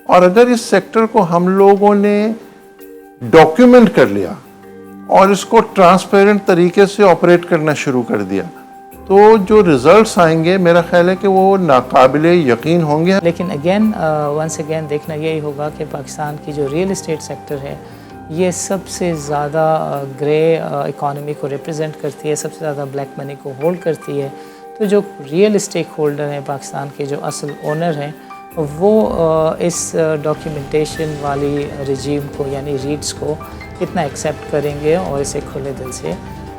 اور اگر اس سیکٹر کو ہم لوگوں نے ڈاکیومنٹ کر لیا اور اس کو ٹرانسپیرنٹ طریقے سے آپریٹ کرنا شروع کر دیا تو جو ریزلٹس آئیں گے میرا خیال ہے کہ وہ ناقابل یقین ہوں گے. لیکن ونس اگین دیکھنا یہی ہوگا کہ پاکستان کی جو ریئل اسٹیٹ سیکٹر ہے یہ سب سے زیادہ گرے اکانومی کو ریپرزینٹ کرتی ہے, سب سے زیادہ بلیک منی کو ہولڈ کرتی ہے. تو جو ریئل اسٹیک ہولڈر ہیں پاکستان کے, جو اصل اونر ہیں, وہ اس ڈاکیومنٹیشن والی رجیم کو یعنی ریٹس کو کتنا ایکسیپٹ کریں گے اور اسے کھلے دل سے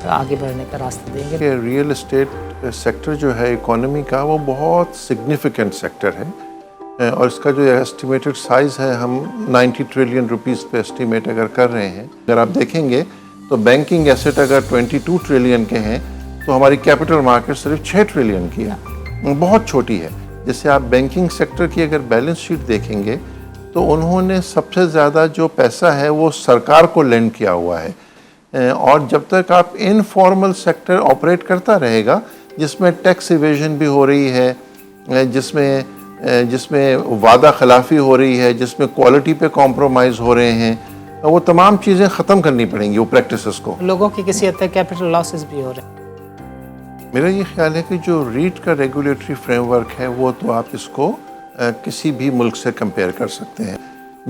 آگے بڑھنے کا راستہ دیں گے. ریئل اسٹیٹ سیکٹر جو ہے اکانومی کا وہ بہت سگنیفیکنٹ سیکٹر ہے اور اس کا جو ایسٹیمیٹڈ سائز ہے ہم 90 ٹریلین روپیز پہ ایسٹیمیٹ اگر کر رہے ہیں. اگر آپ دیکھیں گے تو بینکنگ ایسٹ اگر 22 ٹریلین کے ہیں تو ہماری کیپٹل مارکیٹ صرف 6 ٹریلین کی ہے, بہت چھوٹی ہے. جیسے آپ بینکنگ سیکٹر کی اگر بیلنس شیٹ دیکھیں گے تو انہوں نے سب سے زیادہ جو پیسہ ہے وہ سرکار کو لینڈ کیا ہوا ہے, اور جب تک آپ انفارمل سیکٹر آپریٹ کرتا رہے گا جس میں ٹیکس ایویژن بھی ہو رہی ہے, جس میں وعدہ خلافی ہو رہی ہے, جس میں کوالٹی پہ کمپرومائز ہو رہے ہیں, وہ تمام چیزیں ختم کرنی پڑیں گی وہ پریکٹسز کو. لوگوں کی کسی حد تک کیپٹل لاسز بھی ہو رہے ہیں. میرا یہ خیال ہے کہ جو ریٹ کا ریگولیٹری فریم ورک ہے وہ تو آپ اس کو کسی بھی ملک سے کمپیئر کر سکتے ہیں.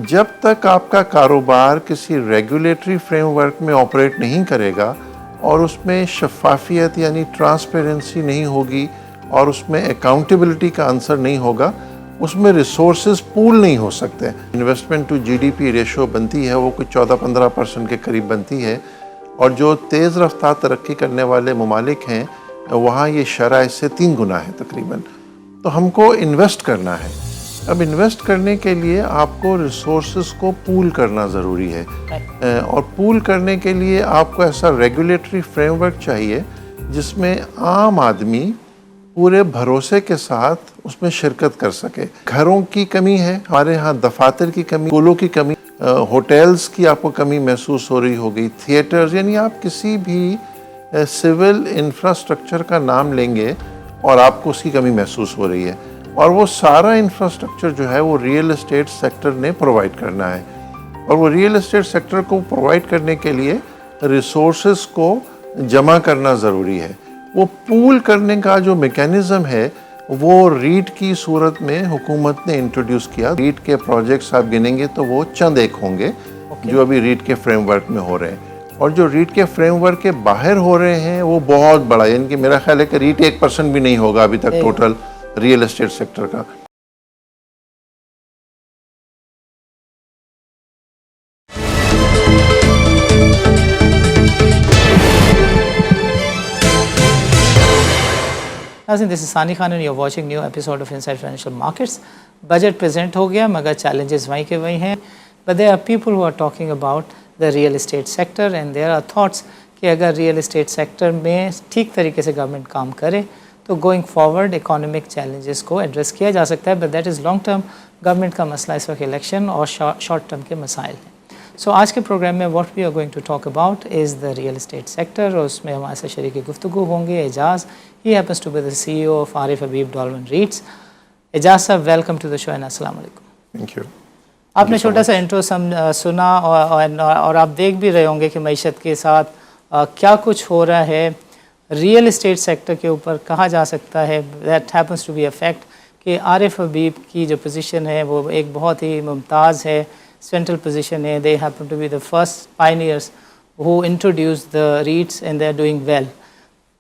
جب تک آپ کا کاروبار کسی ریگولیٹری فریم ورک میں آپریٹ نہیں کرے گا اور اس میں شفافیت یعنی ٹرانسپیرنسی نہیں ہوگی اور اس میں اکاؤنٹیبلٹی کا عنصر نہیں ہوگا, اس میں ریسورسز پول نہیں ہو سکتے. Investment to G D P ratio بنتی ہے وہ کوئی 14-15% کے قریب بنتی ہے, اور جو تیز رفتار ترقی کرنے والے ممالک ہیں وہاں یہ شرح اس سے 3 گنا ہے تقریباً. تو ہم کو انویسٹ کرنا ہے. اب انویسٹ کرنے کے لیے آپ کو ریسورسز کو پول کرنا ضروری ہے, اور پول کرنے کے لیے آپ کو ایسا ریگولیٹری فریم ورک چاہیے جس میں عام آدمی پورے بھروسے کے ساتھ اس میں شرکت کر سکے. گھروں کی کمی ہے ہمارے ہاں, دفاتر کی کمی, اسکولوں کی کمی, ہوٹلز کی آپ کو کمی محسوس ہو رہی ہوگی, تھیٹرز, یعنی آپ کسی بھی سول انفراسٹرکچر کا نام لیں گے اور آپ کو اس کی کمی محسوس ہو رہی ہے, اور وہ سارا انفراسٹرکچر جو ہے وہ ریئل اسٹیٹ سیکٹر نے پرووائڈ کرنا ہے. اور وہ ریئل اسٹیٹ سیکٹر کو پرووائڈ کرنے کے لیے ریسورسز کو جمع کرنا ضروری ہے. وہ پول کرنے کا جو میکینزم ہے وہ ریٹ کی صورت میں حکومت نے انٹروڈیوس کیا. ریٹ کے پروجیکٹس آپ گنیں گے تو وہ چند ایک ہوں گے جو ابھی ریٹ کے فریم ورک میں ہو رہے ہیں, اور جو ریٹ کے فریم ورک کے باہر ہو رہے ہیں وہ بہت بڑا, یعنی کہ میرا خیال ہے کہ ریٹ 1% بھی نہیں ہوگا ابھی تک ٹوٹل ریئل اسٹیٹ سیکٹر کا. ناظرین, this is Sani Khan and you are watching new episode of inside financial markets. Budget present ہو گیا مگر چیلنجز وہیں کے وہیں ہیں. But there are people who are talking about the real estate sector and there are thoughts کہ اگر real estate sector میں ٹھیک طریقے سے گورنمنٹ کام کرے تو گوئنگ فارورڈ اکانومک چیلنجز کو ایڈریس کیا جا سکتا ہے. But that is long term. Government کا مسئلہ اس وقت الیکشن اور شارٹ ٹرم کے مسائل ہیں. سو آج کے پروگرام میں what we are going to talk about is the real estate sector, اور اس میں ہمارے سے شریک گفتگو ہوں گے Ijaz. He happens to be the C E O of Arif Habib Dolmen REITs. Ijaz صاحب, welcome to the show and السلام علیکم. Thank you. آپ نے چھوٹا سا انٹرو سنا اور آپ دیکھ بھی رہے ہوں گے کہ معیشت کے ساتھ کیا کچھ ہو رہا ہے. ریئل اسٹیٹ سیکٹر کے اوپر کہا جا سکتا ہے that happens to be a fact کہ عارف حبیب کی جو پوزیشن ہے وہ ایک بہت ہی ممتاز ہے, سینٹرل پوزیشن ہے. They happen to be the first pioneers who introduce the REITs and they are doing well.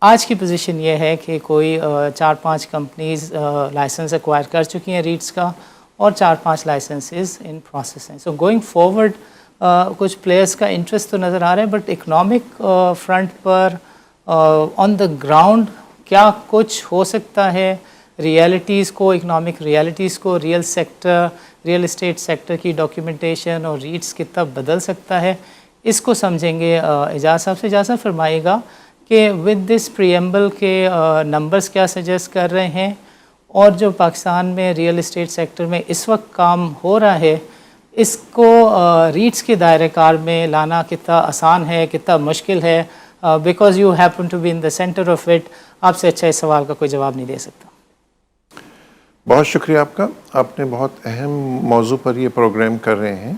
آج کی پوزیشن یہ ہے کہ کوئی 4-5 کمپنیز لائسنس ایکوائر کر چکی ہیں ریٹس کا, اور 4-5 لائسنسز ان پروسیس ہیں. سو گوئنگ فارورڈ کچھ پلیئرس کا انٹرسٹ تو نظر آ رہا ہے, but economic front per on the ground کیا کچھ ہو سکتا ہے ریئلٹیز کو, اکنامک ریئلٹیز کو, ریئل اسٹیٹ سیکٹر کی ڈاکیومنٹیشن اور ریٹس کتنا بدل سکتا ہے, اس کو سمجھیں گے اعجاز صاحب سے. اعجاز صاحب فرمائے گا کہ ود دس پریمبل کے نمبرز کیا سجیسٹ کر رہے ہیں, اور جو پاکستان میں ریئل اسٹیٹ سیکٹر میں اس وقت کام ہو رہا ہے اس کو ریٹس کے دائرہ کار میں لانا کتنا آسان ہے, کتنا مشکل ہے, because you happen to be in the centre of it. آپ سے اچھا اس سوال کا کوئی جواب نہیں دے سکتا. بہت شکریہ آپ کا. آپ نے بہت اہم موضوع پر یہ پروگرام کر رہے ہیں.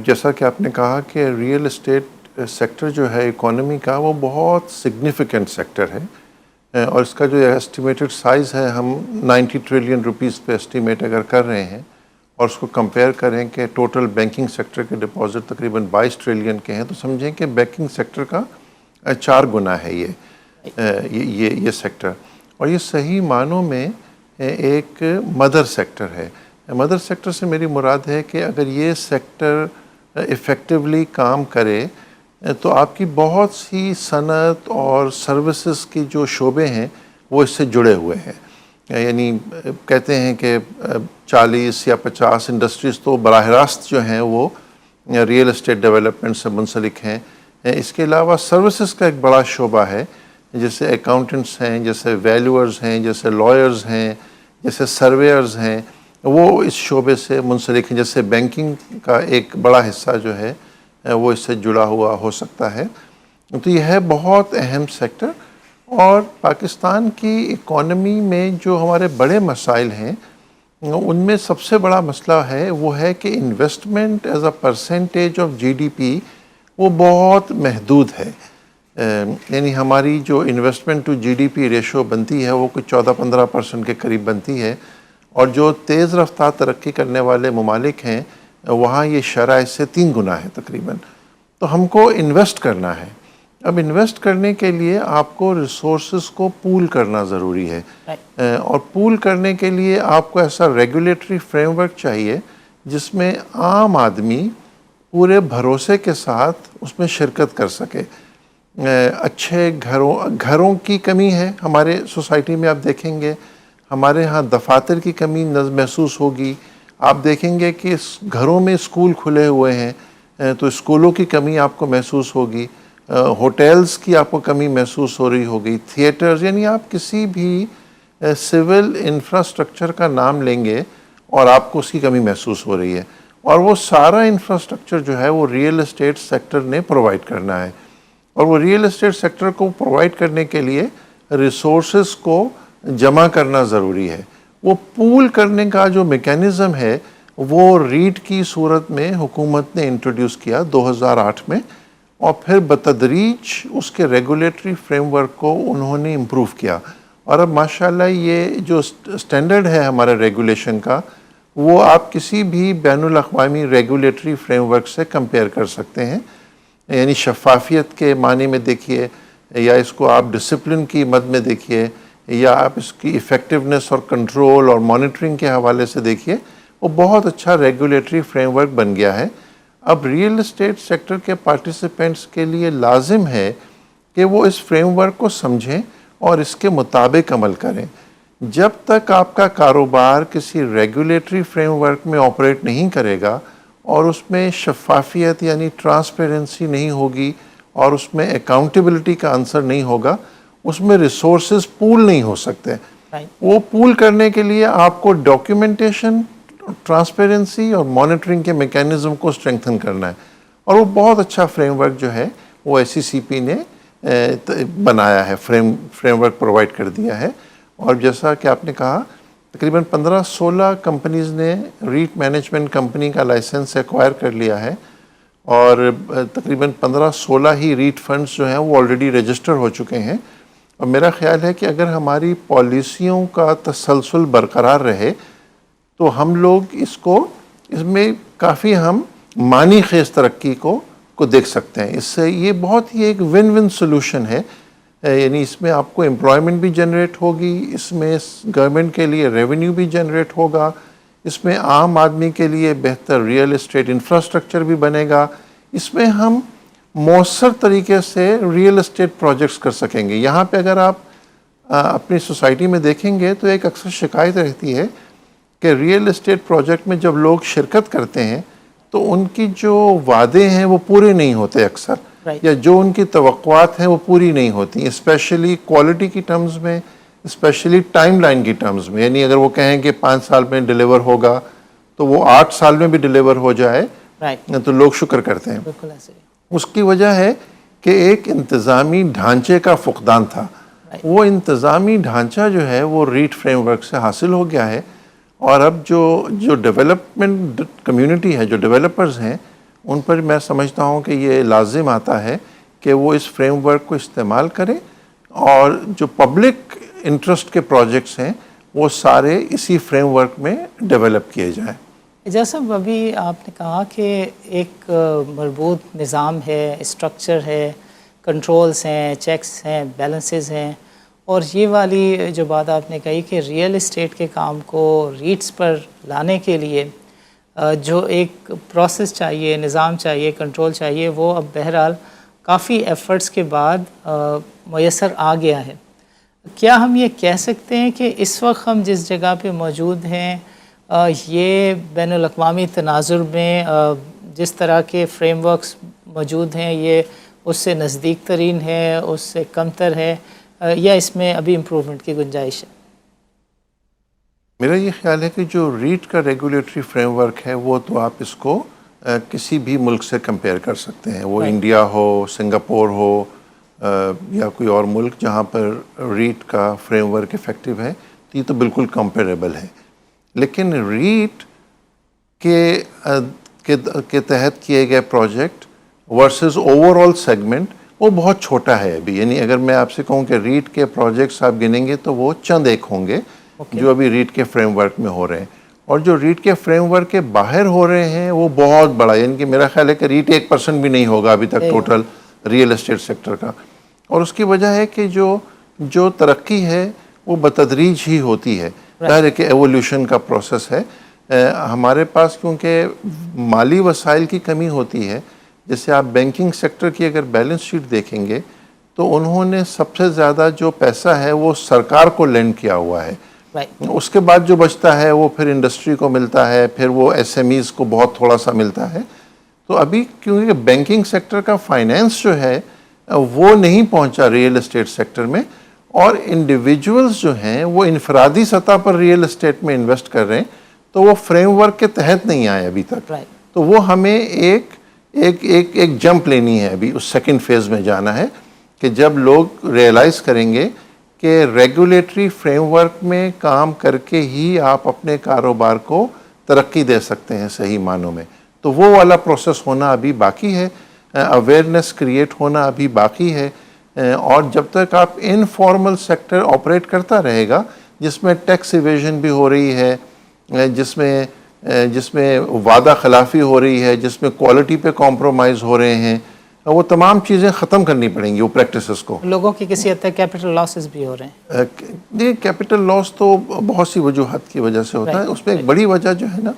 جیسا کہ آپ نے کہا کہ ریئل اسٹیٹ سیکٹر جو ہے اکانومی کا وہ بہت سگنیفیکنٹ سیکٹر ہے, اور اس کا جو ایسٹیمیٹڈ سائز ہے ہم 90 ٹریلین روپیز پہ ایسٹیمیٹ اگر کر رہے ہیں, اور اس کو کمپیئر کریں کہ ٹوٹل بینکنگ سیکٹر کے ڈپازٹ تقریباً 22 ٹریلین کے ہیں, تو سمجھیں کہ بینکنگ سیکٹر کا 4 گنا ہے یہ سیکٹر. اور یہ صحیح معنوں میں ایک مدر سیکٹر ہے. مدر سیکٹر سے میری مراد ہے کہ اگر یہ سیکٹر ایفیکٹولی کام کرے تو آپ کی بہت سی صنعت اور سروسز کی جو شعبے ہیں وہ اس سے جڑے ہوئے ہیں. یعنی کہتے ہیں کہ 40 یا 50 انڈسٹریز تو براہ راست جو ہیں وہ ریئل اسٹیٹ ڈیولپمنٹ سے منسلک ہیں. اس کے علاوہ سروسز کا ایک بڑا شعبہ ہے, جیسے اکاؤنٹنٹس ہیں, جیسے ویلیورز ہیں, جیسے لائرز ہیں, جیسے سرویئرز ہیں, وہ اس شعبے سے منسلک ہیں. جیسے بینکنگ کا ایک بڑا حصہ جو ہے وہ اس سے جڑا ہوا ہو سکتا ہے. تو یہ ہے بہت اہم سیکٹر. اور پاکستان کی اکانومی میں جو ہمارے بڑے مسائل ہیں ان میں سب سے بڑا مسئلہ ہے وہ ہے کہ investment as a percentage of G D P وہ بہت محدود ہے. یعنی ہماری جو investment to G D P ratio بنتی ہے وہ کوئی 14-15% کے قریب بنتی ہے, اور جو تیز رفتار ترقی کرنے والے ممالک ہیں وہاں یہ شرح اس سے 3 گنا ہے تقریباً. تو ہم کو انویسٹ کرنا ہے. اب انویسٹ کرنے کے لیے آپ کو ریسورسز کو پول کرنا ضروری ہے, اور پول کرنے کے لیے آپ کو ایسا ریگولیٹری فریم ورک چاہیے جس میں عام آدمی پورے بھروسے کے ساتھ اس میں شرکت کر سکے. اچھے گھروں کی کمی ہے ہمارے سوسائٹی میں. آپ دیکھیں گے ہمارے ہاں دفاتر کی کمی محسوس ہوگی. آپ دیکھیں گے کہ گھروں میں اسکول کھلے ہوئے ہیں تو اسکولوں کی کمی آپ کو محسوس ہوگی. ہوٹلز کی آپ کو کمی محسوس ہو رہی ہوگی. تھیٹرز, یعنی آپ کسی بھی سول انفراسٹرکچر کا نام لیں گے اور آپ کو اس کی کمی محسوس ہو رہی ہے. اور وہ سارا انفراسٹرکچر جو ہے وہ ریئل اسٹیٹ سیکٹر نے پرووائڈ کرنا ہے. اور وہ ریئل اسٹیٹ سیکٹر کو پرووائڈ کرنے کے لیے ریسورسز کو جمع کرنا ضروری ہے. وہ پول کرنے کا جو میکینزم ہے وہ ریٹ کی صورت میں حکومت نے انٹروڈیوس کیا 2008 میں, اور پھر بتدریج اس کے ریگولیٹری فریم ورک کو انہوں نے امپروو کیا. اور اب ماشاءاللہ یہ جو سٹینڈرڈ ہے ہمارے ریگولیشن کا وہ آپ کسی بھی بین الاقوامی ریگولیٹری فریم ورک سے کمپیئر کر سکتے ہیں. یعنی شفافیت کے معنی میں دیکھیے, یا اس کو آپ ڈسپلن کی مد میں دیکھیے, یا آپ اس کی ایفیکٹونیس اور کنٹرول اور مانیٹرنگ کے حوالے سے دیکھیے, وہ بہت اچھا ریگولیٹری فریم ورک بن گیا ہے. اب ریئل اسٹیٹ سیکٹر کے پارٹیسپینٹس کے لیے لازم ہے کہ وہ اس فریم ورک کو سمجھیں اور اس کے مطابق عمل کریں. جب تک آپ کا کاروبار کسی ریگولیٹری فریم ورک میں آپریٹ نہیں کرے گا اور اس میں شفافیت یعنی ٹرانسپیرنسی نہیں ہوگی اور اس میں اکاؤنٹیبلٹی کا عنصر نہیں ہوگا, اس میں ریسورسز پول نہیں ہو سکتے. وہ پول کرنے کے لیے آپ کو ڈاکیومنٹیشن, ٹرانسپیرنسی اور مانیٹرنگ کے میکینزم کو اسٹرینگتھن کرنا ہے. اور وہ بہت اچھا فریم ورک جو ہے وہ ایس سی سی پی نے بنایا ہے, فریم ورک پرووائڈ کر دیا ہے. اور جیسا کہ آپ نے کہا تقریباً 15-16 کمپنیز نے ریٹ مینجمنٹ کمپنی کا لائسنس ایکوائر کر لیا ہے, اور تقریباً 15-16 ہی ریٹ فنڈز جو ہیں وہ آلریڈی رجسٹر ہو چکے ہیں. اور میرا خیال ہے کہ اگر ہماری پالیسیوں کا تسلسل برقرار رہے تو ہم لوگ اس میں کافی ہم معنی خیز ترقی کو دیکھ سکتے ہیں. اس سے یہ بہت ہی ایک ون ون سلوشن ہے. یعنی اس میں آپ کو امپلائمنٹ بھی جنریٹ ہوگی, اس میں گورنمنٹ کے لیے ریونیو بھی جنریٹ ہوگا, اس میں عام آدمی کے لیے بہتر ریئل اسٹیٹ انفراسٹرکچر بھی بنے گا. اس میں ہم مؤثر طریقے سے ریئل اسٹیٹ پروجیکٹس کر سکیں گے. یہاں پہ اگر آپ اپنی سوسائٹی میں دیکھیں گے تو ایک اکثر شکایت رہتی ہے کہ ریئل اسٹیٹ پروجیکٹ میں جب لوگ شرکت کرتے ہیں تو ان کی جو وعدے ہیں وہ پورے نہیں ہوتے اکثر, یا جو ان کی توقعات ہیں وہ پوری نہیں ہوتی, اسپیشلی کوالٹی کی ٹرمز میں, اسپیشلی ٹائم لائن کی ٹرمز میں. یعنی اگر وہ کہیں کہ 5 سال میں ڈیلیور ہوگا تو وہ 8 سال میں بھی ڈیلیور ہو جائے تو لوگ شکر کرتے ہیں. اس کی وجہ ہے کہ ایک انتظامی ڈھانچے کا فقدان تھا. وہ انتظامی ڈھانچہ جو ہے وہ ریٹ فریم ورک سے حاصل ہو گیا ہے، اور اب جو ڈیولپمنٹ کمیونٹی ہے، جو ڈیولپرز ہیں، ان پر میں سمجھتا ہوں کہ یہ لازم آتا ہے کہ وہ اس فریم ورک کو استعمال کریں، اور جو پبلک انٹرسٹ کے پروجیکٹس ہیں وہ سارے اسی فریم ورک میں ڈیولپ کیے جائیں۔ جیسا ابھی آپ نے کہا کہ ایک مربوط نظام ہے، اسٹرکچر ہے، کنٹرولز ہیں، چیکس ہیں، بیلنسز ہیں، اور یہ والی جو بات آپ نے کہی کہ ریئل اسٹیٹ کے کام کو ریٹس پر لانے کے لیے جو ایک پروسیس چاہیے، نظام چاہیے، کنٹرول چاہیے، وہ اب بہرحال کافی ایفرٹس کے بعد میسر آ گیا ہے۔ کیا ہم یہ کہہ سکتے ہیں کہ اس وقت ہم جس جگہ پہ موجود ہیں یہ بین الاقوامی تناظر میں جس طرح کے فریم ورکس موجود ہیں یہ اس سے نزدیک ترین ہے، اس سے کم تر ہے، یا اس میں ابھی امپرومنٹ کی گنجائش ہے؟ میرا یہ خیال ہے کہ جو ریٹ کا ریگولیٹری فریم ورک ہے وہ تو آپ اس کو کسی بھی ملک سے کمپیئر کر سکتے ہیں، وہ انڈیا ہو، سنگاپور ہو، یا کوئی اور ملک جہاں پر ریٹ کا فریم ورک افیکٹو ہے، تو یہ تو بالکل کمپیریبل ہے۔ لیکن ریٹ کے تحت کیے گئے project versus overall segment وہ بہت چھوٹا ہے ابھی، یعنی اگر میں آپ سے کہوں کہ ریٹ کے پروجیکٹس آپ گنیں گے تو وہ چند ایک ہوں گے جو ابھی ریٹ کے فریم ورک میں ہو رہے ہیں، اور جو ریٹ کے فریم ورک کے باہر ہو رہے ہیں وہ بہت بڑا، یعنی کہ میرا خیال ہے کہ ریٹ 1% بھی نہیں ہوگا ابھی تک ٹوٹل ریئل اسٹیٹ سیکٹر کا۔ اور اس کی وجہ ہے کہ جو ترقی ہے وہ بتدریج ہی ہوتی ہے، ظاہر ہے کہ ایولیوشن کا پروسیس ہے۔ ہمارے پاس کیونکہ مالی وسائل کی کمی ہوتی ہے، جیسے آپ بینکنگ سیکٹر کی اگر بیلنس شیٹ دیکھیں گے تو انہوں نے سب سے زیادہ جو پیسہ ہے وہ سرکار کو لینڈ کیا ہوا ہے، اس کے بعد جو بچتا ہے وہ پھر انڈسٹری کو ملتا ہے، پھر وہ ایس ایم ایز کو بہت تھوڑا سا ملتا ہے۔ تو ابھی کیونکہ بینکنگ سیکٹر کا فائنینس جو ہے وہ نہیں پہنچا ریئل اسٹیٹ سیکٹر میں، اور انڈیویجولز جو ہیں وہ انفرادی سطح پر ریئل اسٹیٹ میں انویسٹ کر رہے ہیں، تو وہ فریم ورک کے تحت نہیں آئے ابھی تک۔ تو وہ ہمیں ایک جمپ لینی ہے، ابھی اس سیکنڈ فیز میں جانا ہے کہ جب لوگ ریئلائز کریں گے کہ ریگولیٹری فریم ورک میں کام کر کے ہی آپ اپنے کاروبار کو ترقی دے سکتے ہیں صحیح معنوں میں، تو وہ والا پروسیس ہونا ابھی باقی ہے، اویئرنیس کریٹ ہونا ابھی باقی ہے۔ اور جب تک آپ انفارمل سیکٹر آپریٹ کرتا رہے گا جس میں ٹیکس ایویژن بھی ہو رہی ہے، جس میں وعدہ خلافی ہو رہی ہے، جس میں کوالٹی پہ کمپرومائز ہو رہے ہیں، وہ تمام چیزیں ختم کرنی پڑیں گی، وہ پریکٹسز کو۔ لوگوں کی کسی حد تک کیپٹل لاسز بھی ہو رہے ہیں۔ یہ کیپٹل لاس تو بہت سی وجوہات کی وجہ سے ہوتا ہے، اس میں ایک بڑی وجہ جو ہے نا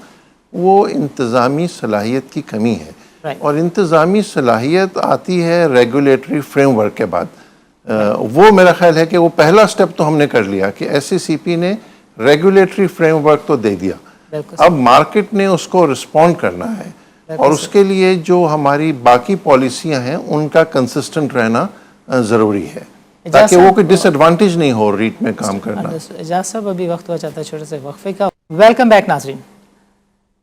وہ انتظامی صلاحیت کی کمی ہے، اور انتظامی صلاحیت آتی ہے ریگولیٹری فریم ورک کے بعد۔ وہ میرا خیال ہے کہ وہ پہلا سٹیپ تو ہم نے کر لیا کہ ایس سی سی پی نے ریگولیٹری فریم ورک تو دے دیا، اب مارکیٹ نے اس کو رسپونڈ کرنا ہے، اور اس کے لیے جو ہماری باقی پالیسیاں ہیں ان کا کنسسٹنٹ رہنا ضروری ہے تاکہ وہ کوئی ڈس ایڈوانٹیج نہیں ہو ریٹ میں کام کرنا۔ اعجاز صاحب ابھی وقت ہوا چاہتا ہے چھوٹے سے وقفے کا۔ ویلکم بیک ناظرین۔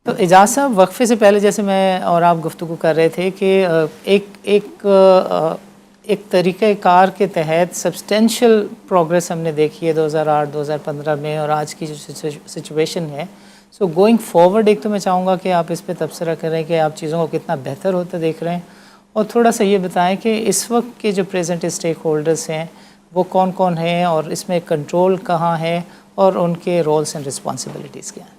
تو اعجاز صاحب وقفے سے پہلے جیسے میں اور آپ گفتگو کر رہے تھے کہ ایک طریقہ کار کے تحت سبسٹینشیل پروگریس ہم نے دیکھی ہے 2008-2015 میں، اور آج کی جو سچویشن ہے، سو گوئنگ فارورڈ ایک تو میں چاہوں گا کہ آپ اس پہ تبصرہ کریں کہ آپ چیزوں کو کتنا بہتر ہوتا دیکھ رہے ہیں، اور تھوڑا سا یہ بتائیں کہ اس وقت کے جو پریزنٹ اسٹیک ہولڈرز ہیں وہ کون کون ہیں، اور اس میں کنٹرول کہاں ہے، اور ان کے رولز اینڈ رسپانسبلٹیز کیا ہیں۔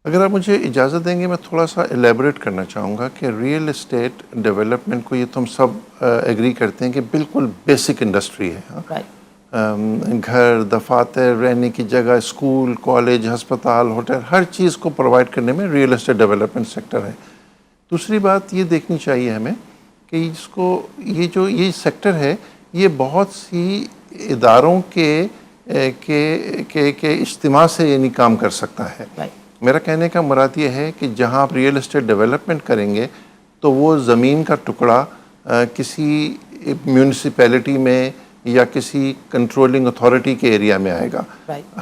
اگر آپ مجھے اجازت دیں گے میں تھوڑا سا ایلیبریٹ کرنا چاہوں گا کہ ریئل اسٹیٹ ڈیولپمنٹ کو یہ تو ہم سب ایگری کرتے ہیں کہ بالکل بیسک انڈسٹری ہے، گھر، دفاتر، رہنے کی جگہ، اسکول، کالج، ہسپتال، ہوٹل، ہر چیز کو پرووائڈ کرنے میں ریئل اسٹیٹ ڈیولپمنٹ سیکٹر ہے۔ دوسری بات یہ دیکھنی چاہیے ہمیں کہ یہ سیکٹر ہے یہ بہت سی اداروں کے اجتماع سے یعنی کام کر سکتا ہے۔ میرا کہنے کا مراد یہ ہے کہ جہاں آپ ریئل اسٹیٹ ڈیولپمنٹ کریں گے تو وہ زمین کا ٹکڑا کسی میونسپیلٹی میں یا کسی کنٹرولنگ اتھارٹی کے ایریا میں آئے گا۔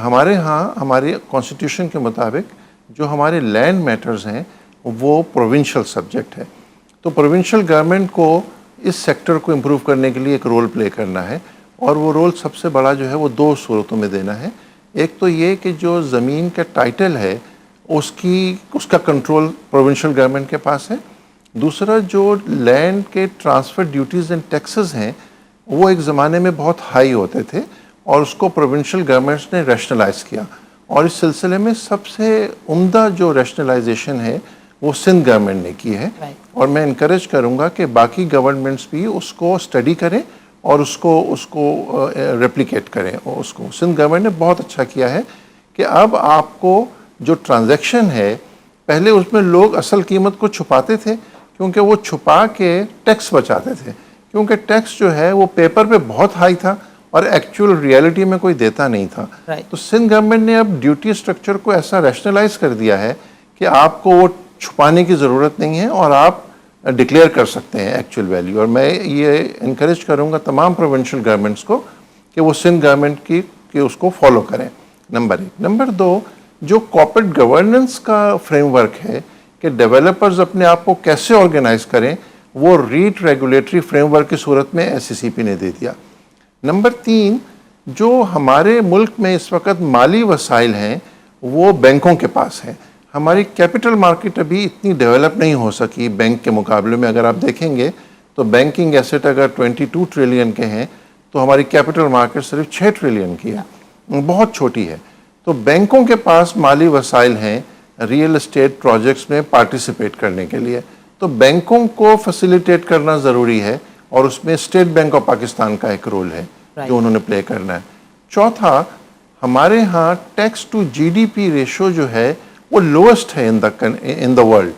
ہمارے ہاں ہمارے کانسٹیٹیوشن کے مطابق جو ہمارے لینڈ میٹرز ہیں وہ پروونشل سبجیکٹ ہے، تو پروونشل گورنمنٹ کو اس سیکٹر کو امپروو کرنے کے لیے ایک رول پلے کرنا ہے، اور وہ رول سب سے بڑا جو ہے وہ دو صورتوں میں دینا ہے. ایک تو یہ کہ جو زمین کا ٹائٹل ہے اس کا کنٹرول پروونشل گورنمنٹ کے پاس ہے. دوسرا جو لینڈ کے ٹرانسفر ڈیوٹیز اینڈ ٹیکسز ہیں وہ ایک زمانے میں بہت ہائی ہوتے تھے اور اس کو پروونشل گورنمنٹس نے ریشنلائز کیا, اور اس سلسلے میں سب سے عمدہ جو ریشنلائزیشن ہے وہ سندھ گورنمنٹ نے کی ہے. اور میں انکریج کروں گا کہ باقی گورنمنٹس بھی اس کو اسٹڈی کریں اور اس کو ریپلیکیٹ کریں. اس کو سندھ گورنمنٹ نے بہت اچھا کیا ہے کہ اب آپ کو جو ٹرانزیکشن ہے, پہلے اس میں لوگ اصل قیمت کو چھپاتے تھے کیونکہ وہ چھپا کے ٹیکس بچاتے تھے, کیونکہ ٹیکس جو ہے وہ پیپر پہ بہت ہائی تھا اور ایکچوئل ریئلٹی میں کوئی دیتا نہیں تھا. تو سندھ گورنمنٹ نے اب ڈیوٹی اسٹرکچر کو ایسا ریشنلائز کر دیا ہے کہ آپ کو وہ چھپانے کی ضرورت نہیں ہے اور آپ ڈکلیئر کر سکتے ہیں ایکچوئل ویلیو. اور میں یہ انکریج کروں گا تمام پروونشل گورنمنٹس کو کہ وہ سندھ گورنمنٹ کی اس کو فالو کریں. نمبر 1. نمبر 2, جو کارپوریٹ گورننس کا فریم ورک ہے کہ ڈیولپرز اپنے آپ کو کیسے آرگنائز کریں, وہ ریٹ ریگولیٹری فریم ورک کی صورت میں SCCP نے دے دیا. نمبر 3, جو ہمارے ملک میں اس وقت مالی وسائل ہیں وہ بینکوں کے پاس ہیں. ہماری کیپٹل مارکیٹ ابھی اتنی ڈیولپ نہیں ہو سکی بینک کے مقابلے میں. اگر آپ دیکھیں گے تو بینکنگ ایسٹ اگر 22 ٹریلین کے ہیں تو ہماری کیپٹل مارکیٹ صرف 6 ٹریلین کی ہے, بہت چھوٹی ہے. تو بینکوں کے پاس مالی وسائل ہیں ریئل اسٹیٹ پروجیکٹس میں پارٹیسپیٹ کرنے کے لیے, تو بینکوں کو فیسیلیٹیٹ کرنا ضروری ہے اور اس میں اسٹیٹ بینک آف پاکستان کا ایک رول ہے جو انہوں نے پلے کرنا ہے. چوتھا, ہمارے ہاں ٹیکس ٹو GDP ریشو جو ہے وہ لوسٹ ہے ان دا ورلڈ,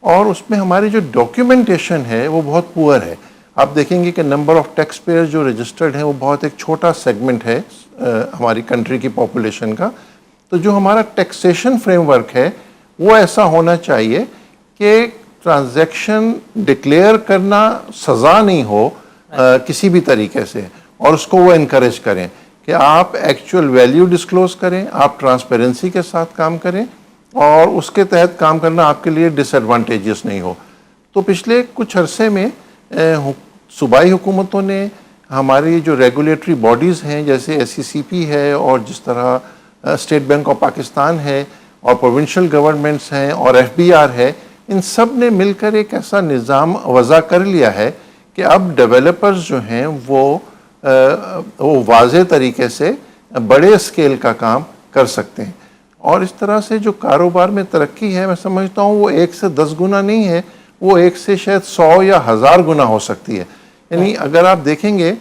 اور اس میں ہماری جو ڈاکیومنٹیشن ہے وہ بہت پور ہے. آپ دیکھیں گے کہ نمبر آف ٹیکس پیئر جو رجسٹرڈ ہیں وہ بہت ایک چھوٹا سیگمنٹ ہے ہماری کنٹری کی پاپولیشن کا. تو جو ہمارا ٹیکسیشن فریم ورک ہے وہ ایسا ہونا چاہیے کہ ٹرانزیکشن ڈکلیئر کرنا سزا نہیں ہو کسی بھی طریقے سے, اور اس کو وہ انکریج کریں کہ آپ ایکچوئل ویلیو ڈسکلوز کریں, آپ ٹرانسپیرنسی کے ساتھ کام کریں اور اس کے تحت کام کرنا آپ کے لیے ڈس ایڈوانٹیجز نہیں ہو. تو پچھلے کچھ عرصے میں صوبائی حکومتوں نے ہماری جو ریگولیٹری باڈیز ہیں جیسے SCCP ہے اور جس طرح اسٹیٹ بینک آف پاکستان ہے اور پروونشل گورنمنٹس ہیں اور FBR ہے, ان سب نے مل کر ایک ایسا نظام وضع کر لیا ہے کہ اب ڈیولپرز جو ہیں وہ واضح طریقے سے بڑے اسکیل کا کام کر سکتے ہیں. اور اس طرح سے جو کاروبار میں ترقی ہے میں سمجھتا ہوں وہ 1 سے 10 گنا نہیں ہے, وہ 1 سے شاید 100 یا 1000 گنا ہو سکتی ہے. یعنی اگر آپ دیکھیں گے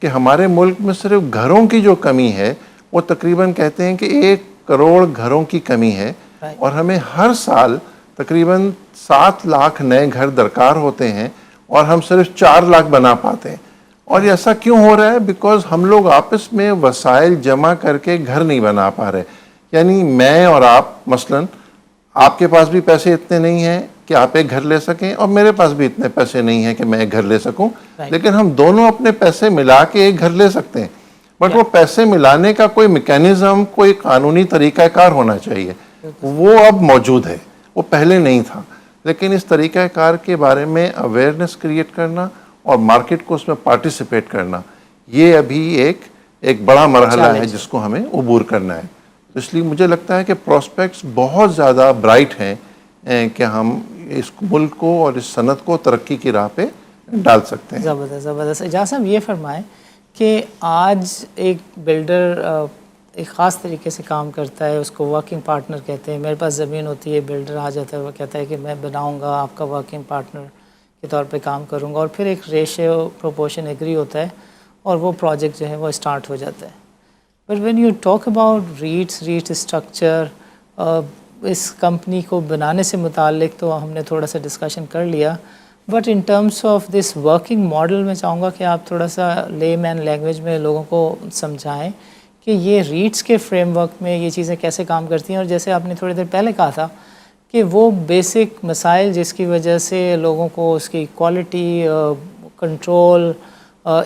کہ ہمارے ملک میں صرف گھروں کی جو کمی ہے وہ تقریباً کہتے ہیں کہ 1 کروڑ گھروں کی کمی ہے, اور ہمیں ہر سال تقریباً 7 لاکھ نئے گھر درکار ہوتے ہیں اور ہم صرف 4 لاکھ بنا پاتے ہیں. اور یہ ایسا کیوں ہو رہا ہے؟ بیکاز ہم لوگ آپس میں وسائل جمع کر کے گھر نہیں بنا پا رہے. یعنی میں اور آپ مثلاً آپ کے پاس بھی پیسے اتنے نہیں ہیں کہ آپ ایک گھر لے سکیں اور میرے پاس بھی اتنے پیسے نہیں ہیں کہ میں ایک گھر لے سکوں, لیکن ہم دونوں اپنے پیسے ملا کے ایک گھر لے سکتے ہیں. بٹ وہ پیسے ملانے کا کوئی میکینزم, کوئی قانونی طریقہ کار ہونا چاہیے, وہ اب موجود ہے, وہ پہلے نہیں تھا. لیکن اس طریقہ کار کے بارے میں اویئرنیس کریٹ کرنا اور مارکیٹ کو اس میں پارٹیسپیٹ کرنا, یہ ابھی ایک بڑا مرحلہ ہے جس کو ہمیں عبور کرنا ہے. اس لیے مجھے لگتا ہے کہ پراسپیکٹس بہت زیادہ برائٹ ہیں کہ ہم اس ملک کو اور اس صنعت کو ترقی کی راہ پہ ڈال سکتے ہیں. زبردست. اجاز صاحب یہ فرمائیں کہ آج ایک بلڈر ایک خاص طریقے سے کام کرتا ہے, اس کو ورکنگ پارٹنر کہتے ہیں. میرے پاس زمین ہوتی ہے, بلڈر آ جاتا ہے, وہ کہتا ہے کہ میں بناؤں گا, آپ کا ورکنگ پارٹنر کے طور پہ کام کروں گا, اور پھر ایک ریشیو پروپورشن ایگری ہوتا ہے اور وہ پروجیکٹ جو ہے وہ اسٹارٹ ہو جاتا ہے. But when you talk about rate structure, اس کمپنی کو بنانے سے متعلق تو ہم نے تھوڑا سا ڈسکشن کر لیا, but in terms of this working model میں چاہوں گا کہ آپ تھوڑا سا لے مین لینگویج میں لوگوں کو سمجھائیں کہ یہ ریٹس کے فریم ورک میں یہ چیزیں کیسے کام کرتی ہیں. اور جیسے آپ نے تھوڑی دیر پہلے کہا تھا کہ وہ بیسک مسائل جس کی وجہ سے لوگوں کو اس کی کوالٹی کنٹرول,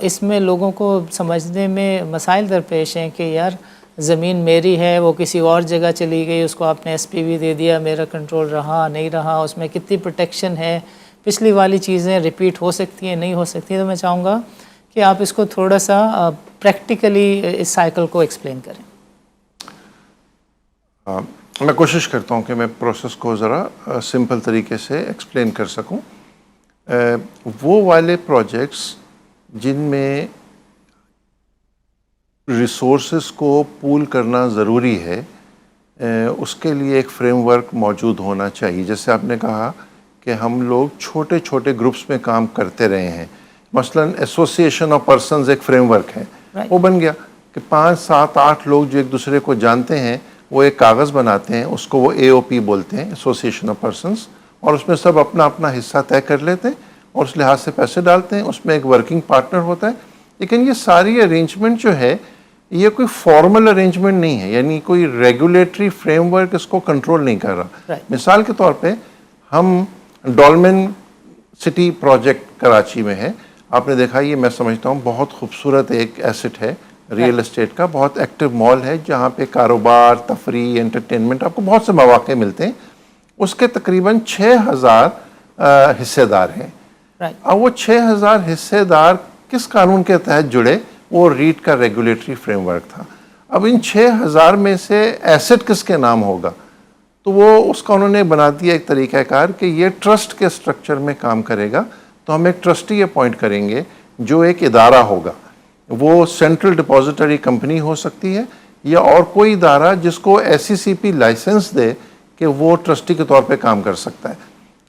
اس میں لوگوں کو سمجھنے میں مسائل درپیش ہیں کہ یار زمین میری ہے, وہ کسی اور جگہ چلی گئی, اس کو آپ نے SPV دے دیا, میرا کنٹرول رہا نہیں رہا, اس میں کتنی پروٹیکشن ہے, پچھلی والی چیزیں ریپیٹ ہو سکتی ہیں نہیں ہو سکتی ہیں. تو میں چاہوں گا کہ آپ اس کو تھوڑا سا پریکٹیکلی اس سائیکل کو ایکسپلین کریں. میں کوشش کرتا ہوں کہ میں پروسیس کو ذرا سمپل طریقے سے ایکسپلین کر سکوں. وہ والے پروجیکٹس جن میں ریسورسز کو پول کرنا ضروری ہے اس کے لیے ایک فریم ورک موجود ہونا چاہیے. جیسے آپ نے کہا کہ ہم لوگ چھوٹے چھوٹے گروپس میں کام کرتے رہے ہیں. مثلا ایسوسیشن آف پرسنز ایک فریم ورک ہے, وہ بن گیا کہ 5 7 8 لوگ جو ایک دوسرے کو جانتے ہیں وہ ایک کاغذ بناتے ہیں, اس کو وہ AOP بولتے ہیں, ایسوسیشن آف پرسنز, اور اس میں سب اپنا اپنا حصہ طے کر لیتے ہیں اور اس لحاظ سے پیسے ڈالتے ہیں. اس میں ایک ورکنگ پارٹنر ہوتا ہے. لیکن یہ ساری ارینجمنٹ جو ہے یہ کوئی فارمل ارینجمنٹ نہیں ہے, یعنی کوئی ریگولیٹری فریم ورک اس کو کنٹرول نہیں کر رہا. مثال کے طور پہ ہم ڈولمن سٹی پروجیکٹ کراچی میں ہے, آپ نے دیکھا, یہ میں سمجھتا ہوں بہت خوبصورت ایک ایسٹ ہے ریئل اسٹیٹ کا, بہت ایکٹیو مال ہے جہاں پہ کاروبار, تفریح, انٹرٹینمنٹ, آپ کو بہت سے مواقع ملتے ہیں. اس کے تقریباً 6000 حصے دار ہیں. اب وہ 6000 حصے دار کس قانون کے تحت جڑے؟ وہ ریٹ کا ریگولیٹری فریم ورک تھا. اب ان 6000 میں سے ایسٹ کس کے نام ہوگا؟ تو وہ اس کا انہوں نے بنا دیا ایک طریقہ کار کہ یہ ٹرسٹ کے سٹرکچر میں کام کرے گا. تو ہم ایک ٹرسٹی اپوائنٹ کریں گے جو ایک ادارہ ہوگا. وہ سینٹرل ڈپوزیٹری کمپنی ہو سکتی ہے یا اور کوئی ادارہ جس کو SCCP لائسنس دے کہ وہ ٹرسٹی کے طور پہ کام کر سکتا ہے.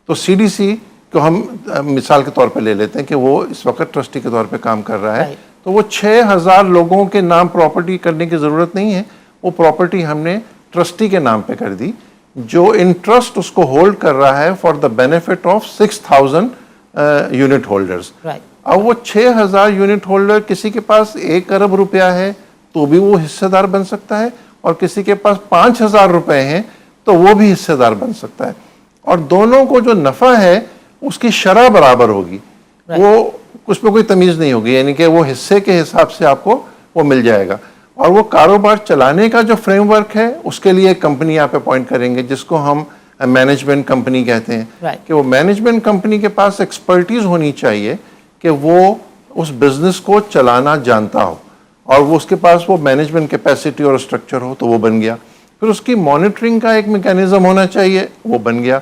تو CDC کو ہم مثال کے طور پہ لے لیتے ہیں کہ وہ اس وقت ٹرسٹی کے طور پہ کام کر رہا ہے. تو وہ 6000 لوگوں کے نام پراپرٹی کرنے کی ضرورت نہیں ہے, وہ پراپرٹی ہم نے ٹرسٹی کے نام پہ کر دی جو انٹرسٹ اس کو ہولڈ کر رہا ہے for the benefit of 6000 unit holders. اب وہ 6000 یونٹ ہولڈر کسی کے پاس 1 ارب روپیہ ہے تو بھی وہ حصے دار بن سکتا ہے, اور کسی کے پاس 5000 روپے ہیں تو وہ بھی حصے دار بن سکتا ہے. اور دونوں کو جو نفع ہے اس کی شرح برابر ہوگی, وہ اس میں کوئی تمیز نہیں ہوگی, یعنی کہ وہ حصے کے حساب سے آپ کو وہ مل جائے گا. اور وہ کاروبار چلانے کا جو فریم ورک ہے اس کے لیے ایک کمپنی آپ اپوائنٹ کریں گے جس کو ہم مینجمنٹ کمپنی کہتے ہیں. کہ وہ مینجمنٹ کمپنی کے پاس ایکسپرٹیز ہونی چاہیے کہ وہ اس بزنس کو چلانا جانتا ہو, اور وہ اس کے پاس وہ مینجمنٹ کیپیسٹی اور اسٹرکچر ہو تو وہ بن گیا. پھر اس کی مانیٹرنگ کا ایک میکینزم ہونا چاہیے, وہ بن گیا.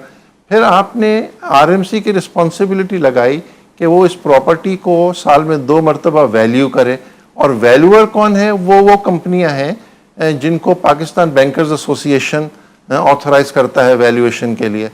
پھر آپ نے RMC کی رسپانسبلٹی لگائی کہ وہ اس پراپرٹی کو سال میں 2 مرتبہ ویلیو کرے, اور ویلیور کون ہے؟ وہ کمپنیاں ہیں جن کو پاکستان بینکرز ایسوسیشن آتھرائز کرتا ہے ویلیویشن کے لیے,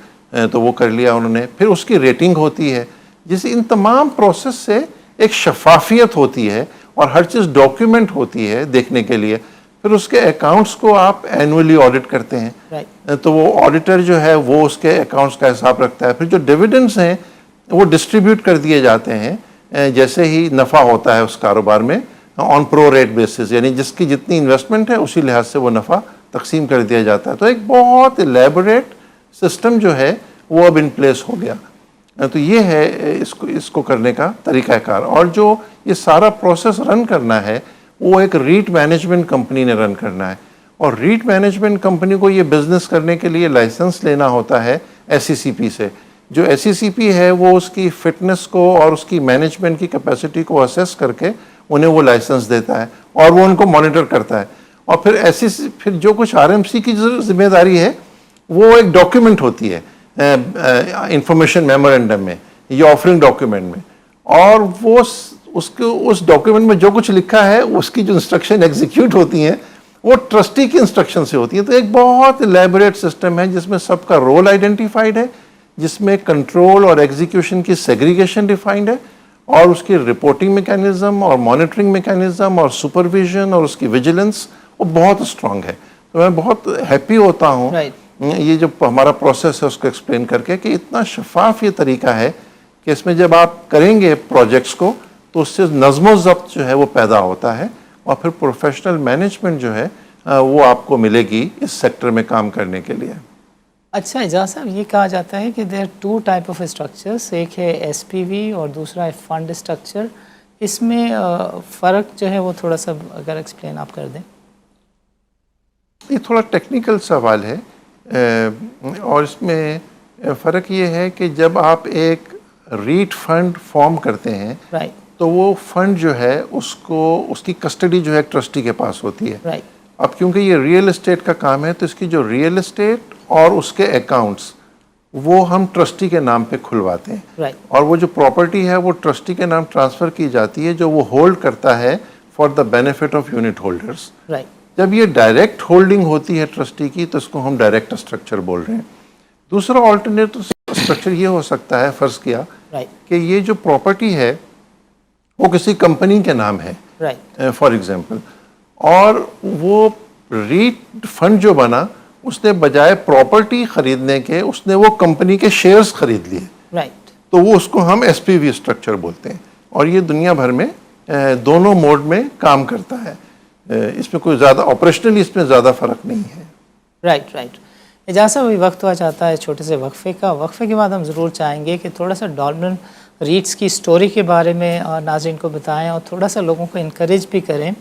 تو وہ کر لیا انہوں نے. پھر اس کی ریٹنگ ہوتی ہے, جس ان تمام پروسیس سے ایک شفافیت ہوتی ہے اور ہر چیز ڈاکیومنٹ ہوتی ہے دیکھنے کے لیے. پھر اس کے اکاؤنٹس کو آپ اینولی آڈٹ کرتے ہیں, تو وہ آڈیٹر جو ہے وہ اس کے اکاؤنٹس کا حساب رکھتا ہے. پھر جو ڈیویڈنڈز ہیں وہ ڈسٹریبیوٹ کر دیے جاتے ہیں جیسے ہی نفع ہوتا ہے اس کاروبار میں آن پرو ریٹ بیسس, یعنی جس کی جتنی انویسٹمنٹ ہے اسی لحاظ سے وہ نفع تقسیم کر دیا جاتا ہے. تو ایک بہت الیبوریٹ سسٹم جو ہے وہ اب ان پلیس ہو گیا. تو یہ ہے اس کو کرنے کا طریقہ کار. اور جو یہ سارا پروسیس رن کرنا ہے وہ ایک ریٹ مینجمنٹ کمپنی نے رن کرنا ہے, اور ریٹ مینجمنٹ کمپنی کو یہ بزنس کرنے کے لیے لائسنس لینا ہوتا ہے SCCP سے. جو SCCP ہے وہ اس کی فٹنس کو اور اس کی مینجمنٹ کی کیپیسٹی کو اسیس کر کے انہیں وہ لائسنس دیتا ہے اور وہ ان کو مانیٹر کرتا ہے. اور پھر جو کچھ RMC کی ذمہ داری ہے وہ ایک ڈاکیومنٹ ہوتی ہے انفارمیشن میمورینڈم میں یا آفرنگ ڈاکیومنٹ میں, اور وہ اس ڈاکیومنٹ میں جو کچھ لکھا ہے اس کی جو انسٹرکشن ایگزیکیوٹ ہوتی ہیں وہ ٹرسٹی کی انسٹرکشن سے ہوتی ہیں. تو ایک بہت الیبوریٹ سسٹم ہے جس میں سب کا رول آئیڈینٹیفائڈ ہے, جس میں کنٹرول اور ایگزیکیوشن کی سیگریگیشن ڈیفائنڈ ہے, اور اس کی رپورٹنگ میکینزم اور مانیٹرنگ میکینزم اور سپرویژن اور اس کی ویجیلنس وہ بہت اسٹرانگ ہے. تو میں بہت ہیپی ہوتا ہوں یہ جو ہمارا پروسیس ہے اس کو ایکسپلین کر کے کہ اتنا شفاف یہ طریقہ ہے کہ اس میں جب آپ کریں گے پروجیکٹس کو تو اس سے نظم و ضبط جو ہے وہ پیدا ہوتا ہے, اور پھر پروفیشنل مینجمنٹ جو ہے وہ آپ کو ملے گی اس سیکٹر میں کام کرنے کے لیے. اچھا اعجاز صاحب, یہ کہا جاتا ہے کہ دیر 2 ٹائپ آف اسٹرکچرس, ایک ہے SPV اور دوسرا ہے فنڈ اسٹرکچر. اس میں فرق جو ہے وہ تھوڑا سا اگر ایکسپلین آپ کر دیں. یہ تھوڑا ٹیکنیکل سوال ہے, اور اس میں فرق یہ ہے کہ جب آپ ایک ریٹ فنڈ فارم کرتے ہیں تو وہ فنڈ جو ہے اس کی کسٹڈی جو ہے ٹرسٹی کے پاس ہوتی ہے. رائٹ. اب کیونکہ یہ ریئل اسٹیٹ کا کام ہے تو اس کی جو ریئل اسٹیٹ اور اس کے اکاؤنٹس وہ ہم ٹرسٹی کے نام پہ کھلواتے ہیں. رائٹ. اور وہ جو پراپرٹی ہے وہ ٹرسٹی کے نام ٹرانسفر کی جاتی ہے جو وہ ہولڈ کرتا ہے for the benefit of unit holders. Right. جب یہ ڈائریکٹ ہولڈنگ ہوتی ہے ٹرسٹی کی تو اس کو ہم ڈائریکٹ اسٹرکچر بول رہے ہیں. دوسرا آلٹرنیٹ اسٹرکچر یہ ہو سکتا ہے, فرض کیا کہ یہ جو پراپرٹی ہے وہ کسی کمپنی کے نام ہے فار ایگزامپل, اور وہ ریٹ فنڈ جو بنا اس نے بجائے پراپرٹی خریدنے کے اس نے وہ کمپنی کے شیئرز خرید لیے. رائٹ. تو وہ اس کو ہم ایس پی وی اسٹرکچر بولتے ہیں, اور یہ دنیا بھر میں دونوں موڈ میں کام کرتا ہے. اس میں کوئی زیادہ آپریشنلی اس میں زیادہ فرق نہیں ہے. رائٹ. رائٹ. اجازت ابھی وقت ہوا چاہتا ہے چھوٹے سے وقفے کا. وقفے کے بعد ہم ضرور چاہیں گے کہ تھوڑا سا ڈالمن ریٹس کی سٹوری کے بارے میں ناظرین کو بتائیں, اور تھوڑا سا لوگوں کو انکریج بھی کریں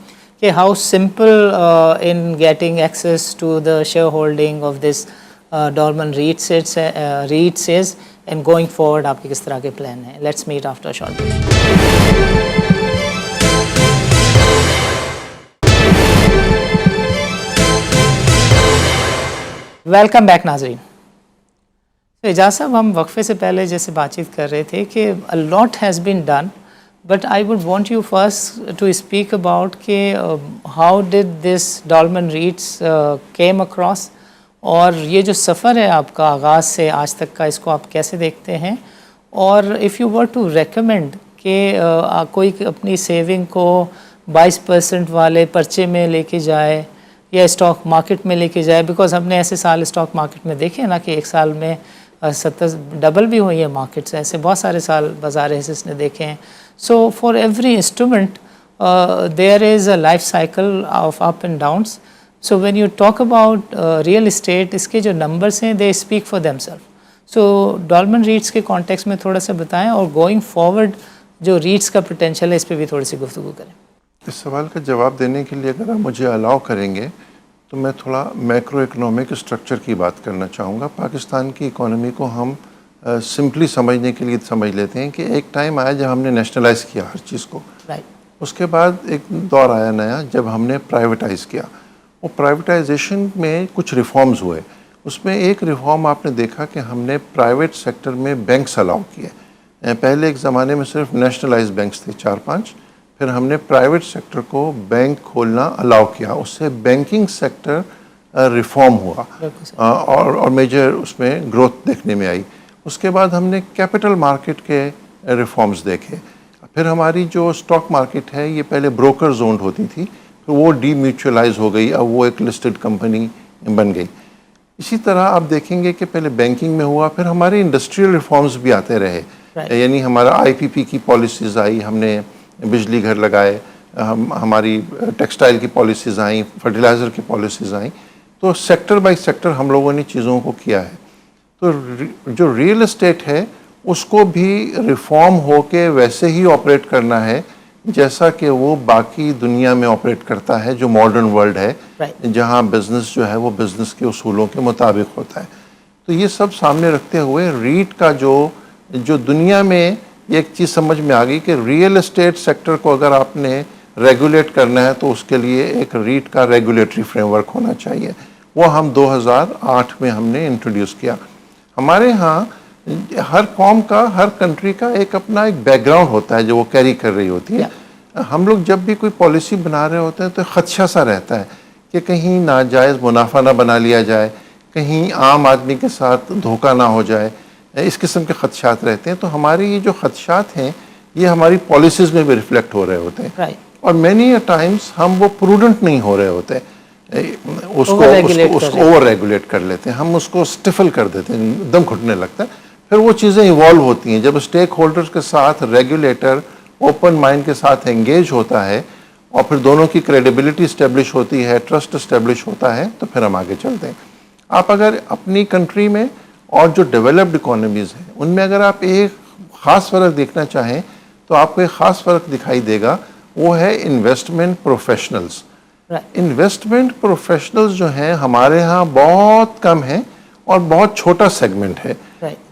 کہ how simple in getting access to the shareholding of this Dolmen REITs is, and going forward آپ کے کس طرح کے پلان ہیں. Let's meet after short break. Welcome back ناظرین. اجازت صاحب, ہم وقفے سے پہلے جیسے بات چیت کر رہے تھے کہ a lot has been done, but I would want you first to speak about کہ how did this Dolmen REITs came across, اور یہ جو سفر ہے آپ کا آغاز سے آج تک کا, اس کو آپ کیسے دیکھتے ہیں, اور if you were to recommend کہ کوئی اپنی سیونگ کو 22% والے پرچے میں لے کے جائے یا اسٹاک مارکیٹ میں لے کے جائے, بیکاز ہم نے ایسے سال اسٹاک مارکیٹ میں دیکھے نا کہ ایک سال میں 70 ڈبل بھی ہوئی ہے مارکیٹس, ایسے بہت سارے سال بازار حصص نے دیکھے ہیں. So for every instrument there is a life cycle of up and downs. So when you talk about real estate, اس کے جو نمبرس ہیں they speak for them self. So Dolmen REITs کے کانٹیکس میں تھوڑا سا بتائیں, اور گوئنگ فارورڈ جو ریٹس کا پوٹینشیل ہے اس پہ بھی تھوڑی سی گفتگو کریں. اس سوال کا جواب دینے کے لیے اگر آپ مجھے الاؤ کریں گے تو میں تھوڑا میکرو اکنامک اسٹرکچر کی بات کرنا چاہوں گا. پاکستان کی اکانومی کو ہم سمپلی سمجھنے کے لیے سمجھ لیتے ہیں کہ ایک ٹائم آیا جب ہم نے نیشنلائز کیا ہر چیز کو. اس کے بعد ایک دور آیا نیا جب ہم نے پرائیویٹائز کیا. وہ پرائیویٹائزیشن میں کچھ ریفارمز ہوئے. اس میں ایک ریفارم آپ نے دیکھا کہ ہم نے پرائیویٹ سیکٹر میں بینکس الاؤ کیے. پہلے ایک زمانے میں صرف نیشنلائز بینکس تھے 4-5, پھر ہم نے پرائیویٹ سیکٹر کو بینک کھولنا الاؤ کیا. اس سے بینکنگ سیکٹر ریفارم ہوا اور میجر اس میں گروتھ دیکھنے میں آئی. اس کے بعد ہم نے کیپٹل مارکیٹ کے ریفارمز دیکھے. پھر ہماری جو اسٹاک مارکیٹ ہے یہ پہلے بروکر زونڈ ہوتی تھی, پھر وہ ڈی میوچولائز ہو گئی, اب وہ ایک لسٹڈ کمپنی بن گئی. اسی طرح آپ دیکھیں گے کہ پہلے بینکنگ میں ہوا, پھر ہمارے انڈسٹریل ریفارمز بھی آتے رہے. یعنی ہمارا آئی پی پی کی پالیسیز آئی, ہم نے بجلی گھر لگائے, ہماری ٹیکسٹائل کی پالیسیز آئیں, فرٹیلائزر کی پالیسیز آئیں. تو سیکٹر بائی سیکٹر ہم لوگوں نے چیزوں کو کیا ہے. تو جو ریئل اسٹیٹ ہے اس کو بھی ریفارم ہو کے ویسے ہی آپریٹ کرنا ہے جیسا کہ وہ باقی دنیا میں آپریٹ کرتا ہے, جو ماڈرن ورلڈ ہے, جہاں بزنس جو ہے وہ بزنس کے اصولوں کے مطابق ہوتا ہے. تو یہ سب سامنے رکھتے ہوئے ریٹ کا جو دنیا میں ایک چیز سمجھ میں آ گئی کہ ریئل اسٹیٹ سیکٹر کو اگر آپ نے ریگولیٹ کرنا ہے تو اس کے لیے ایک ریٹ کا ریگولیٹری فریم ورک ہونا چاہیے. وہ ہم 2008 میں ہم نے انٹروڈیوس کیا. ہمارے ہاں ہر قوم کا, ہر کنٹری کا ایک اپنا ایک بیک گراؤنڈ ہوتا ہے جو وہ کیری کر رہی ہوتی ہے. ہم لوگ جب بھی کوئی پالیسی بنا رہے ہوتے ہیں تو خدشہ سا رہتا ہے کہ کہیں ناجائز منافع نہ بنا لیا جائے, کہیں عام آدمی کے ساتھ دھوکہ نہ ہو جائے, اس قسم کے خدشات رہتے ہیں. تو ہمارے یہ جو خدشات ہیں یہ ہماری پالیسیز میں بھی ریفلیکٹ ہو رہے ہوتے ہیں, اور مینی ٹائمز ہم وہ پروڈنٹ نہیں ہو رہے ہوتے, اس کو اوور ریگولیٹ کر لیتے ہیں, ہم اس کو اسٹفل کر دیتے ہیں, دم گھٹنے لگتا ہے. پھر وہ چیزیں ایوالو ہوتی ہیں جب اسٹیک ہولڈرز کے ساتھ ریگولیٹر اوپن مائنڈ کے ساتھ انگیج ہوتا ہے, اور پھر دونوں کی کریڈیبلٹی اسٹیبلش ہوتی ہے, ٹرسٹ اسٹیبلش ہوتا ہے, تو پھر ہم آگے چلتے ہیں. آپ اگر اپنی کنٹری میں اور جو ڈیولپڈ اکانومیز ہیں ان میں اگر آپ ایک خاص فرق دیکھنا چاہیں تو آپ کو ایک خاص فرق دکھائی دے گا, وہ ہے انویسٹمنٹ پروفیشنلز. انویسٹمنٹ پروفیشنلز جو ہیں ہمارے ہاں بہت کم ہیں, اور بہت چھوٹا سیگمنٹ ہے.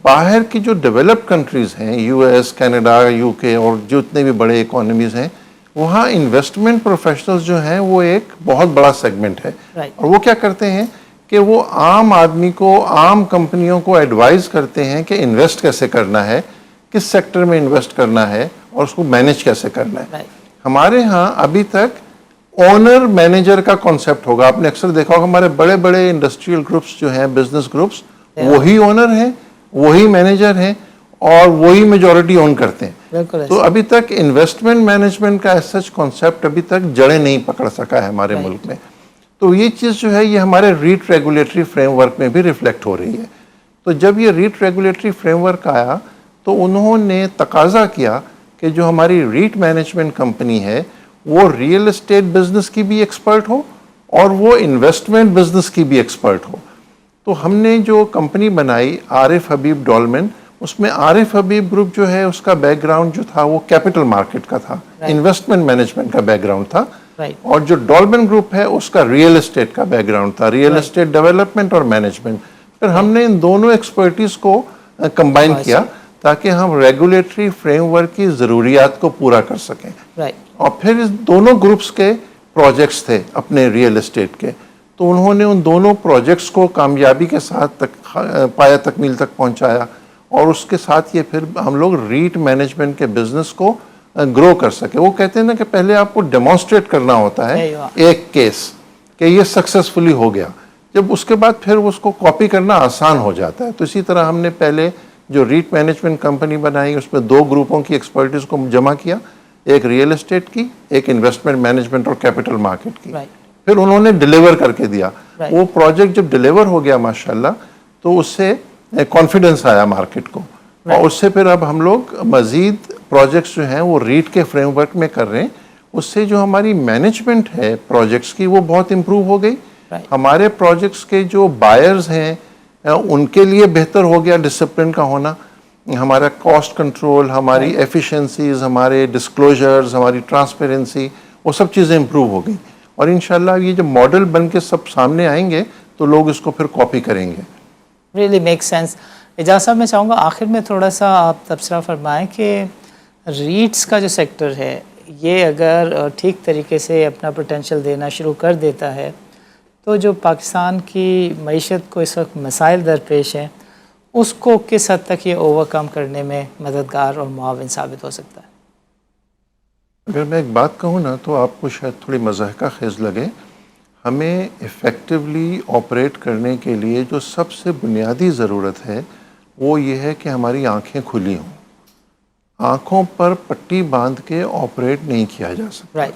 باہر کی جو ڈیولپڈ کنٹریز ہیں, یو ایس, کینیڈا, یو کے اور جتنے بھی بڑے اکانومیز ہیں, وہاں انویسٹمنٹ پروفیشنلز جو ہیں وہ ایک بہت بڑا سیگمنٹ ہے. اور وہ کیا کرتے ہیں کہ وہ عام آدمی کو, عام کمپنیوں کو ایڈوائز کرتے ہیں کہ انویسٹ کیسے کرنا ہے, کس سیکٹر میں انویسٹ کرنا ہے اور اس کو مینیج کیسے کرنا ہے. ہمارے ہاں ابھی تک اونر مینیجر کا کانسیپٹ ہوگا. آپ نے اکثر دیکھا ہوگا ہمارے بڑے بڑے انڈسٹریل گروپس جو ہیں, بزنس گروپس, وہی اونر ہیں, وہی مینیجر ہیں اور وہی میجورٹی اون کرتے ہیں. تو ابھی تک انویسٹمنٹ مینجمنٹ کا سچ کانسیپٹ ابھی تک جڑیں نہیں پکڑ سکا ہے ہمارے ملک میں. تو یہ چیز جو ہے یہ ہمارے ریٹ ریگولیٹری فریم ورک میں بھی ریفلیکٹ ہو رہی ہے. تو جب یہ ریٹ ریگولیٹری فریم ورک آیا تو انہوں نے تقاضا کیا کہ جو ہماری ریٹ مینجمنٹ کمپنی ہے وہ ریئل اسٹیٹ بزنس کی بھی ایکسپرٹ ہو اور وہ انویسٹمنٹ بزنس کی بھی ایکسپرٹ ہو. تو ہم نے جو کمپنی بنائی عارف حبیب ڈولمن, اس میں عارف حبیب گروپ جو ہے اس کا بیک گراؤنڈ جو تھا وہ کیپٹل مارکیٹ کا تھا, انویسٹمنٹ مینجمنٹ کا بیک گراؤنڈ تھا. اور جو ڈولمن گروپ ہے اس کا ریئل اسٹیٹ کا بیک گراؤنڈ تھا, ریئل اسٹیٹ ڈیولپمنٹ اور مینجمنٹ. پھر ہم نے ان دونوں ایکسپرٹیز کو کمبائن کیا تاکہ ہم ریگولیٹری فریم ورک کی ضروریات کو پورا کر سکیں. اور پھر اس دونوں گروپس کے پروجیکٹس تھے اپنے ریئل اسٹیٹ کے, تو انہوں نے ان دونوں پروجیکٹس کو کامیابی کے ساتھ پایہ تکمیل تک پہنچایا. اور اس کے ساتھ یہ پھر ہم لوگ ریٹ مینجمنٹ کے بزنس کو گرو کر سکے. وہ کہتے ہیں نا کہ پہلے آپ کو ڈیمانسٹریٹ کرنا ہوتا ہے ایک کیس کہ یہ سکسیسفلی ہو گیا, جب اس کے بعد پھر اس کو کاپی کرنا آسان ہو جاتا ہے. تو اسی طرح ہم نے پہلے جو ریٹ مینجمنٹ کمپنی بنائی اس میں دو گروپوں کی ایکسپرٹیز کو جمع کیا, ایک ریئل اسٹیٹ کی, ایک انویسٹمنٹ مینجمنٹ اور کیپٹل مارکیٹ کی. پھر انہوں نے ڈیلیور کر کے دیا. وہ پروجیکٹ جب ڈیلیور ہو گیا ماشاءاللہ تو اس سے کانفیڈنس آیا مارکیٹ کو, اور اس سے پھر اب ہم لوگ مزید پروجیکٹس جو ہیں وہ ریٹ کے فریم ورک میں کر رہے ہیں. اس سے جو ہماری مینجمنٹ ہے پروجیکٹس کی وہ بہت امپروو ہو گئی. ہمارے پروجیکٹس کے جو بائرز ہیں ان کے لیے بہتر ہو گیا ڈسپلن کا ہونا. ہمارا کاسٹ کنٹرول, ہماری ایفیشنسیز, ہمارے ڈسکلوجرز, ہماری ٹرانسپیرنسی, وہ سب چیزیں امپروو ہو گئی. اور انشاءاللہ یہ جو ماڈل بن کے سب سامنے آئیں گے تو لوگ اس کو پھر کاپی کریں گے. Really make sense. اجاز صاحب میں چاہوں گا آخر میں تھوڑا سا آپ تبصرہ فرمائیں کہ ریٹس کا جو سیکٹر ہے یہ اگر ٹھیک طریقے سے اپنا پوٹینشیل دینا شروع کر دیتا ہے تو جو پاکستان کی معیشت کو اس وقت مسائل درپیش ہیں اس کو کس حد تک یہ اوورکم کرنے میں مددگار اور معاون ثابت ہو سکتا ہے؟ اگر میں ایک بات کہوں نا تو آپ کو شاید تھوڑی مضحکہ خیز لگے, ہمیں ایفیکٹولی آپریٹ کرنے کے لیے جو سب سے بنیادی ضرورت ہے وہ یہ ہے کہ ہماری آنکھیں کھلی ہوں. آنکھوں پر پٹی باندھ کے آپریٹ نہیں کیا جا سکتا.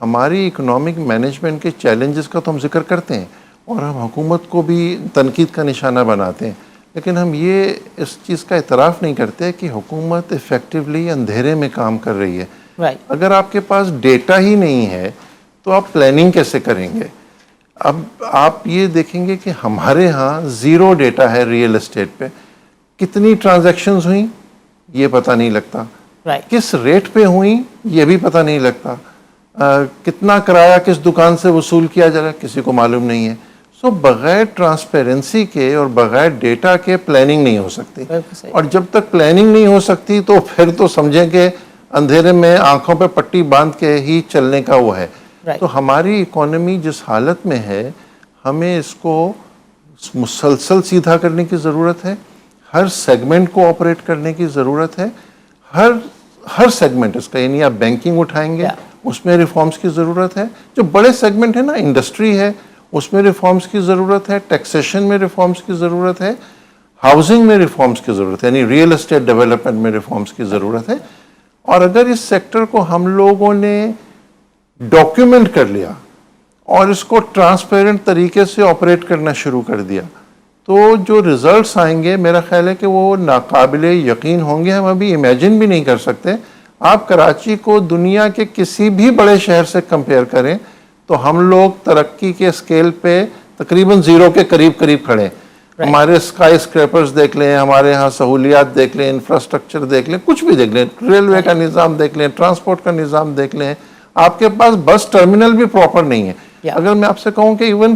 ہماری اکنامک مینجمنٹ کے چیلنجز کا تو ہم ذکر کرتے ہیں اور ہم حکومت کو بھی تنقید کا نشانہ بناتے ہیں, لیکن ہم یہ اس چیز کا اعتراف نہیں کرتے کہ حکومت ایفیکٹولی اندھیرے میں کام کر رہی ہے. اگر آپ کے پاس ڈیٹا ہی نہیں ہے تو آپ پلاننگ کیسے کریں گے؟ اب آپ یہ دیکھیں گے کہ ہمارے ہاں زیرو ڈیٹا ہے ریئل اسٹیٹ پہ. کتنی ٹرانزیکشنز ہوئیں یہ پتہ نہیں لگتا, کس ریٹ پہ ہوئیں یہ بھی پتہ نہیں لگتا, کتنا کرایہ کس دکان سے وصول کیا جا رہا ہے کسی کو معلوم نہیں ہے. سو بغیر ٹرانسپیرنسی کے اور بغیر ڈیٹا کے پلاننگ نہیں ہو سکتی, اور جب تک پلاننگ نہیں ہو سکتی تو پھر تو سمجھیں کہ اندھیرے میں آنکھوں پہ پٹی باندھ کے ہی چلنے کا وہ ہے. تو ہماری اکانومی جس حالت میں ہے ہمیں اس کو مسلسل سیدھا کرنے کی ضرورت ہے, ہر سیگمنٹ کو آپریٹ کرنے کی ضرورت ہے. ہر سیگمنٹ اس کا, یعنی آپ بینکنگ اٹھائیں گے اس میں ریفارمز کی ضرورت ہے, جو بڑے سیگمنٹ ہے نا انڈسٹری ہے اس میں ریفارمز کی ضرورت ہے, ٹیکسیشن میں ریفارمز کی ضرورت ہے, ہاؤسنگ میں ریفارمز کی ضرورت ہے, یعنی ریئل اسٹیٹ ڈیولپمنٹ میں ریفارمز کی ضرورت ہے. اور اگر اس سیکٹر کو ہم لوگوں نے ڈاکیومنٹ کر لیا اور اس کو ٹرانسپیرنٹ طریقے سے آپریٹ کرنا شروع کر دیا تو جو ریزلٹس آئیں گے میرا خیال ہے کہ وہ ناقابل یقین ہوں گے. ہم ابھی امیجن بھی نہیں کر سکتے. آپ کراچی کو دنیا کے کسی بھی بڑے شہر سے کمپیئر کریں تو ہم لوگ ترقی کے اسکیل پہ تقریباً زیرو کے قریب کھڑے ہیں. ہمارے اسکائی اسکریپرز دیکھ لیں, ہمارے ہاں سہولیات دیکھ لیں, انفراسٹرکچر دیکھ لیں, کچھ بھی دیکھ لیں, ریلوے کا نظام دیکھ لیں, ٹرانسپورٹ کا نظام دیکھ لیں, آپ کے پاس بس ٹرمینل بھی پراپر نہیں ہے. اگر میں آپ سے کہوں کہ even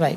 Right.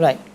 Right.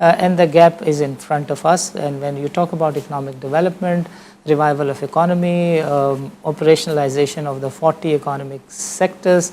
and the gap is in front of us. And when you talk about economic development, revival of economy, operationalization of the 40 economic sectors,